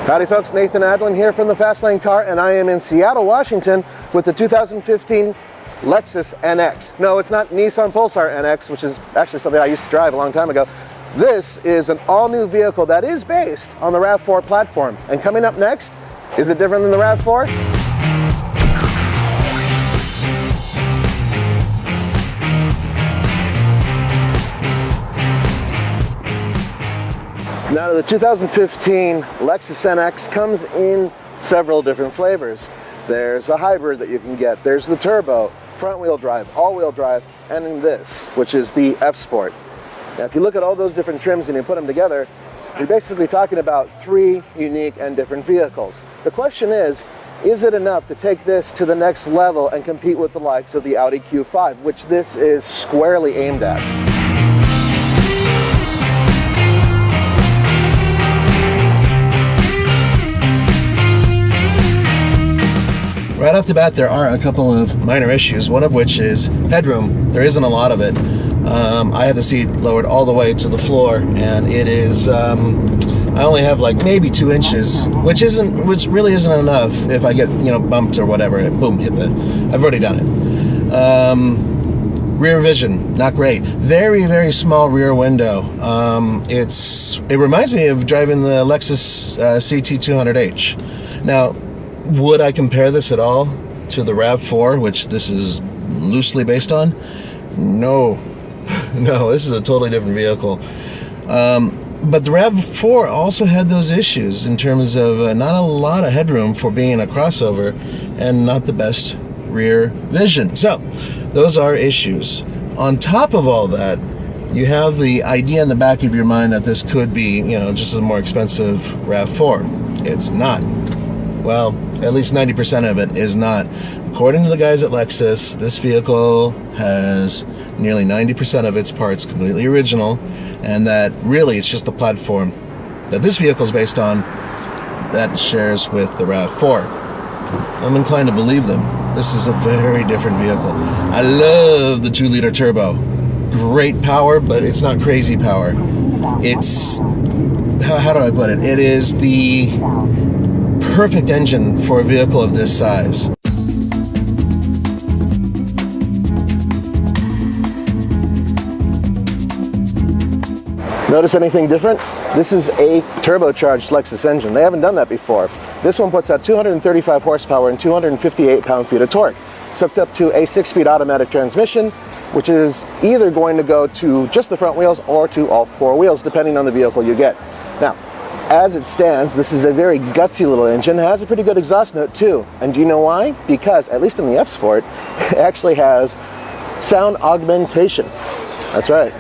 Howdy folks, Nathan Adlin here from the Fastlane Car, and I am in Seattle, Washington with the 2015 Lexus NX. No, it's not Nissan Pulsar NX, which is actually something I used to drive a long time ago. This is an all-new vehicle that is based on the RAV4 platform. And coming up next, is it different than the RAV4? Now, the 2015 Lexus NX comes in several different flavors. There's a hybrid that you can get. There's the turbo, front-wheel drive, all-wheel drive, and in this, which is the F-Sport. Now, if you look at all those different trims and you put them together, you're basically talking about three unique and different vehicles. The question is it enough to take this to the next level and compete with the likes of the Audi Q5, which this is squarely aimed at? Right off the bat, there are a couple of minor issues, one of which is headroom. There isn't a lot of it. I have the seat lowered all the way to the floor, and it is, I only have like maybe 2 inches, which really isn't enough if I get, bumped or whatever. Boom, hit the, I've already done it. Rear vision, not great. Very, very small rear window. It reminds me of driving the Lexus CT200H. Now, would I compare this at all to the RAV4, which this is loosely based on? No. No, this is a totally different vehicle. But the RAV4 also had those issues in terms of not a lot of headroom for being a crossover and not the best rear vision. So, those are issues. On top of all that, you have the idea in the back of your mind that this could be, just a more expensive RAV4. It's not. Well, at least 90% of it is not. According to the guys at Lexus, this vehicle has nearly 90% of its parts completely original, and that really it's just the platform that this vehicle is based on that shares with the RAV4. I'm inclined to believe them. This is a very different vehicle. I love the 2-liter turbo. Great power, but it's not crazy power. It's, how do I put it? It is the perfect engine for a vehicle of this size. Notice anything different? This is a turbocharged Lexus engine. They haven't done that before. This one puts out 235 horsepower and 258 pound-feet of torque. It's hooked up to a 6-speed automatic transmission, which is either going to go to just the front wheels or to all 4 wheels, depending on the vehicle you get. Now, as it stands, this is a very gutsy little engine. It has a pretty good exhaust note too. And do you know why? Because, at least in the F-Sport, it actually has sound augmentation. That's right.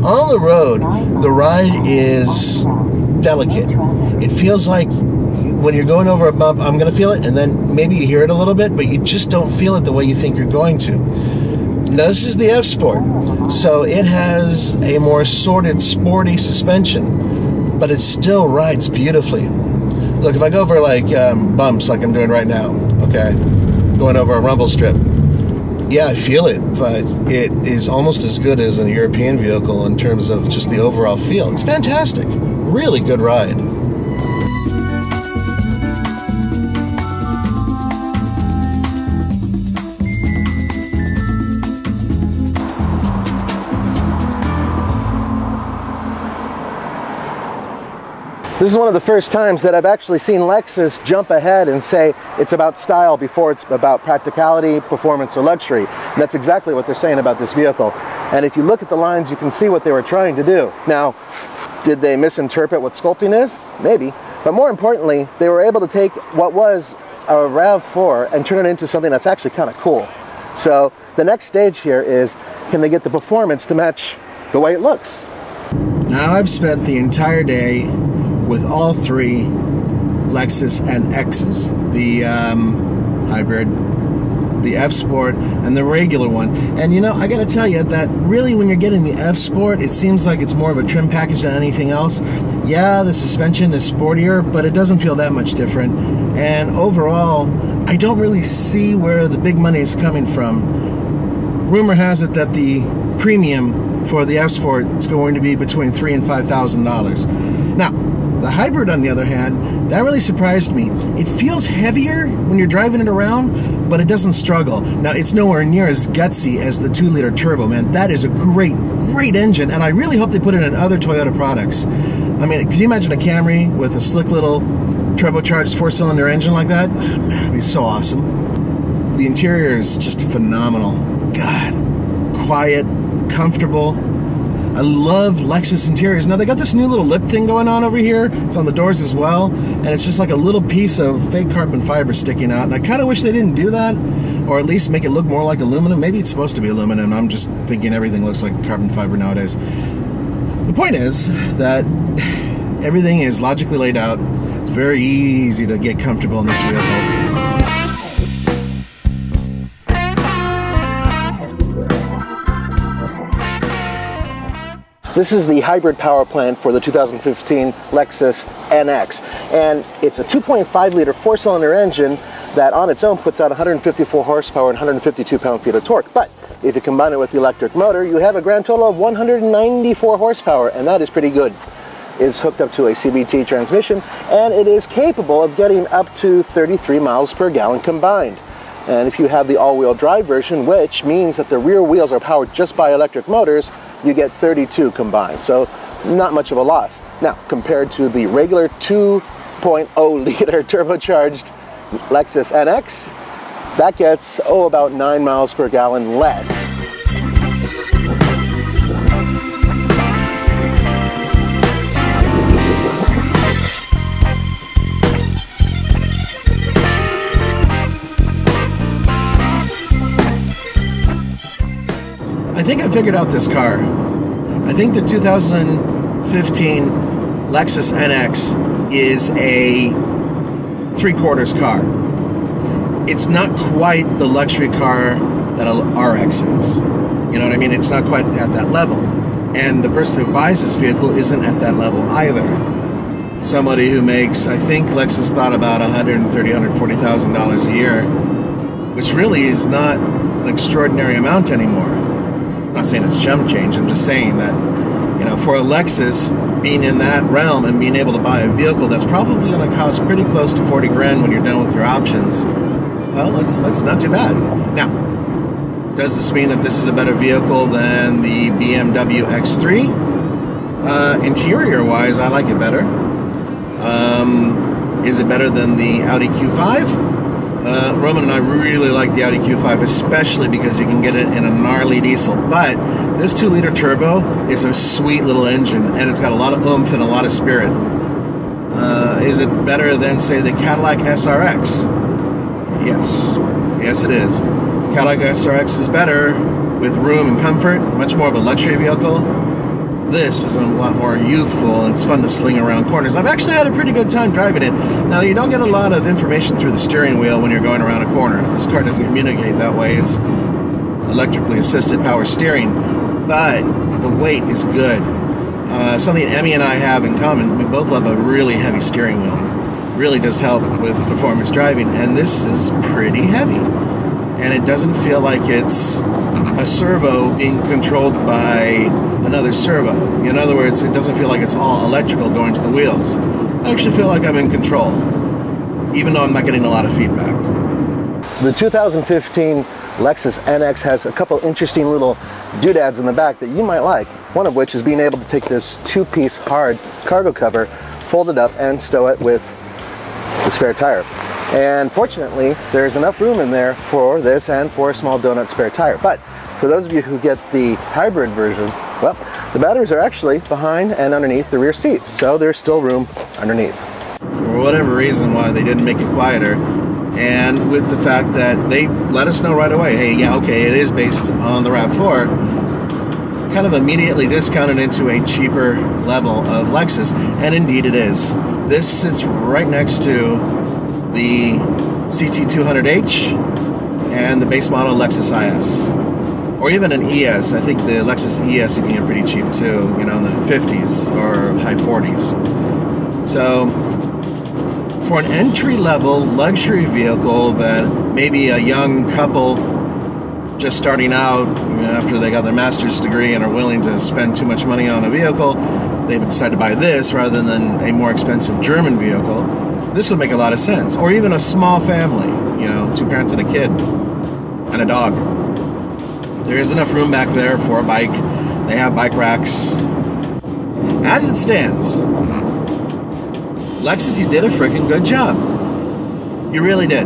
On the road, the ride is delicate. It feels like when you're going over a bump, I'm going to feel it, and then maybe you hear it a little bit, but you just don't feel it the way you think you're going to. Now, this is the F-Sport, so it has a more sorted, sporty suspension, but it still rides beautifully. Look, if I go over like bumps like I'm doing right now, okay, going over a rumble strip, yeah, I feel it, but it is almost as good as a European vehicle in terms of just the overall feel. It's fantastic. Really good ride. This is one of the first times that I've actually seen Lexus jump ahead and say it's about style before it's about practicality, performance, or luxury. And that's exactly what they're saying about this vehicle. And if you look at the lines, you can see what they were trying to do. Now, did they misinterpret what sculpting is? Maybe. But more importantly, they were able to take what was a RAV4 and turn it into something that's actually kind of cool. So the next stage here is, can they get the performance to match the way it looks? Now I've spent the entire day with all 3 Lexus NXs, the hybrid, the F-Sport, and the regular one. And I gotta tell you that really when you're getting the F-Sport, it seems like it's more of a trim package than anything else. Yeah, the suspension is sportier, but it doesn't feel that much different. And overall, I don't really see where the big money is coming from rumor has it that the premium for the F-Sport is going to be between $3,000 and $5,000. Now, the hybrid, on the other hand, that really surprised me. It feels heavier when you're driving it around, but it doesn't struggle. Now, it's nowhere near as gutsy as the 2-liter turbo, man. That is a great, great engine, and I really hope they put it in other Toyota products. I mean, can you imagine a Camry with a slick little turbocharged 4-cylinder engine like that? Man, it'd be so awesome. The interior is just phenomenal. God, quiet, comfortable. I love Lexus interiors. Now, they got this new little lip thing going on over here. It's on the doors as well, and it's just like a little piece of fake carbon fiber sticking out, and I kind of wish they didn't do that, or at least make it look more like aluminum. Maybe it's supposed to be aluminum. I'm just thinking everything looks like carbon fiber nowadays. The point is that everything is logically laid out. It's very easy to get comfortable in this vehicle. This is the hybrid power plant for the 2015 Lexus NX, and it's a 2.5-liter 4-cylinder engine that on its own puts out 154 horsepower and 152 pound-feet of torque. But if you combine it with the electric motor, you have a grand total of 194 horsepower, and that is pretty good. It's hooked up to a CVT transmission, and it is capable of getting up to 33 miles per gallon combined. And if you have the all-wheel drive version, which means that the rear wheels are powered just by electric motors, you get 32 combined. So not much of a loss. Now, compared to the regular 2.0-liter turbocharged Lexus NX, that gets, about 9 miles per gallon less. I think I figured out this car. I think the 2015 Lexus NX is a 3/4 car. It's not quite the luxury car that a RX is. You know what I mean? It's not quite at that level. And the person who buys this vehicle isn't at that level either. Somebody who makes, I think Lexus thought about $130,000, $140,000 a year, which really is not an extraordinary amount anymore. I'm not saying it's chump change. I'm just saying that, for a Lexus, being in that realm and being able to buy a vehicle that's probably going to cost pretty close to 40 grand when you're done with your options, well, that's not too bad. Now, does this mean that this is a better vehicle than the BMW X3? Interior-wise, I like it better. Is it better than the Audi Q5? Roman and I really like the Audi Q5, especially because you can get it in a gnarly diesel. But this 2-liter turbo is a sweet little engine, and it's got a lot of oomph and a lot of spirit. Is it better than, say, the Cadillac SRX? Yes. Yes, it is. Cadillac SRX is better with room and comfort, much more of a luxury vehicle. This is a lot more youthful, and it's fun to sling around corners. I've actually had a pretty good time driving it. Now, you don't get a lot of information through the steering wheel when you're going around a corner. This car doesn't communicate that way. It's electrically assisted power steering, but the weight is good. Something Emmy and I have in common, we both love a really heavy steering wheel. Really does help with performance driving, and this is pretty heavy. And it doesn't feel like it's a servo being controlled by another servo. In other words, it doesn't feel like it's all electrical going to the wheels. I actually feel like I'm in control, even though I'm not getting a lot of feedback. The 2015 Lexus NX has a couple interesting little doodads in the back that you might like. One of which is being able to take this 2-piece hard cargo cover, fold it up, and stow it with the spare tire. And fortunately, there's enough room in there for this and for a small donut spare tire. But for those of you who get the hybrid version, well, the batteries are actually behind and underneath the rear seats, so there's still room underneath. For whatever reason why they didn't make it quieter, and with the fact that they let us know right away, hey, yeah, okay, it is based on the RAV4, kind of immediately discounted into a cheaper level of Lexus, and indeed it is. This sits right next to the CT200H and the base model Lexus IS, or even an ES. I think the Lexus ES you can get pretty cheap too, in the 50s or high 40s. So for an entry-level luxury vehicle that maybe a young couple just starting out, after they got their master's degree and are willing to spend too much money on a vehicle, they would decide to buy this rather than a more expensive German vehicle. This would make a lot of sense. Or even a small family, 2 parents and a kid and a dog. There is enough room back there for a bike. They have bike racks. As it stands, Lexus, you did a freaking good job. You really did.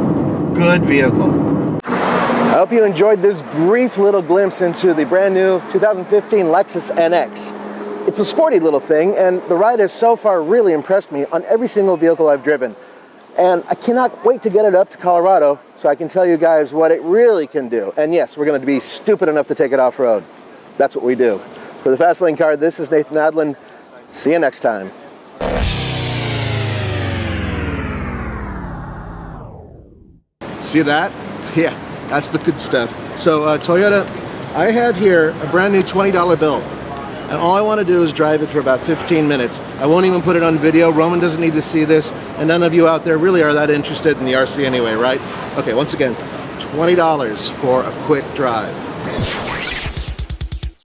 Good vehicle. I hope you enjoyed this brief little glimpse into the brand new 2015 Lexus NX. It's a sporty little thing, and the ride has so far really impressed me on every single vehicle I've driven. And I cannot wait to get it up to Colorado so I can tell you guys what it really can do. And yes, we're going to be stupid enough to take it off-road. That's what we do. For the Fastlane Card, this is Nathan Adlin. See you next time. See that? Yeah. That's the good stuff. So Toyota, I have here a brand new $20 bill. And all I want to do is drive it for about 15 minutes. I won't even put it on video. Roman doesn't need to see this. And none of you out there really are that interested in the RC anyway, right? Okay, once again, $20 for a quick drive.